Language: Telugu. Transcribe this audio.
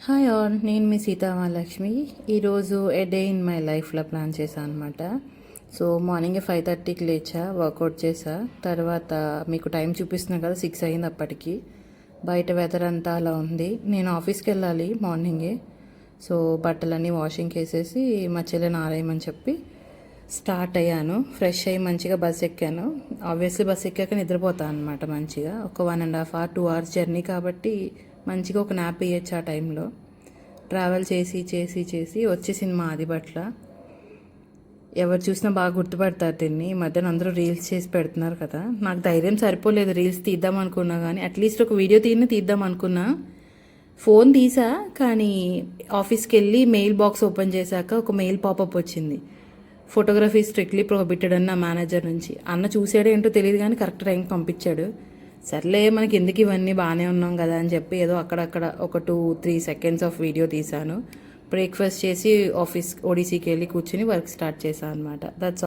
హాయ్ ఆల్, నేను మీ సీతామహాలక్ష్మి. ఈరోజు ఏ డే ఇన్ మై లైఫ్లో ప్లాన్ చేశాను అనమాట. సో మార్నింగ్ 5:30కి లేచా, వర్కౌట్ చేసా. తర్వాత మీకు టైం చూపిస్తున్నా కదా, 6 అయింది అప్పటికి. బయట వెదర్ అంతా అలా ఉంది. నేను ఆఫీస్కి వెళ్ళాలి మార్నింగే. సో బట్టలన్నీ వాషింగ్కి వేసేసి మా చెల్లెని ఆరేయమని చెప్పి స్టార్ట్ అయ్యాను. ఫ్రెష్ అయ్యి మంచిగా బస్ ఎక్కాను. ఆబ్వియస్లీ బస్ ఎక్కాక నిద్రపోతాను అనమాట మంచిగా. ఒక 1.5 hour 2 hours జర్నీ కాబట్టి మంచిగా ఒక నాప్ వేయచ్చు ఆ టైంలో. ట్రావెల్ చేసి చేసి చేసి వచ్చేసింది మా ఆదిబట్ల. ఎవరు చూసినా బాగా గుర్తుపడతారు దీన్ని. ఈ మధ్యన అందరూ రీల్స్ చేసి పెడుతున్నారు కదా. నాకు ధైర్యం సరిపోలేదు రీల్స్ తీద్దాం అనుకున్నా, కానీ అట్లీస్ట్ ఒక వీడియో తీద్దాం అనుకున్నా. ఫోన్ తీసా, కానీ ఆఫీస్కి వెళ్ళి మెయిల్ బాక్స్ ఓపెన్ చేశాక ఒక మెయిల్ పాపప్ వచ్చింది. ఫోటోగ్రఫీ స్ట్రిక్ట్లీ ప్రొహిబిటెడ్ అని నా మేనేజర్ నుంచి. అన్న చూసాడో ఏంటో తెలియదు, కానీ కరెక్ట్ టైంకి పంపించాడు. సర్లే, మనకి ఎందుకు ఇవన్నీ బాగానే ఉన్నాం కదా అని చెప్పి ఏదో అక్కడక్కడ ఒక 2-3 seconds ఆఫ్ వీడియో తీశాను. బ్రేక్ఫాస్ట్ చేసి ఆఫీస్ ఓడీసీకి వెళ్ళి కూర్చుని వర్క్ స్టార్ట్ చేశాను అనమాట. దట్స్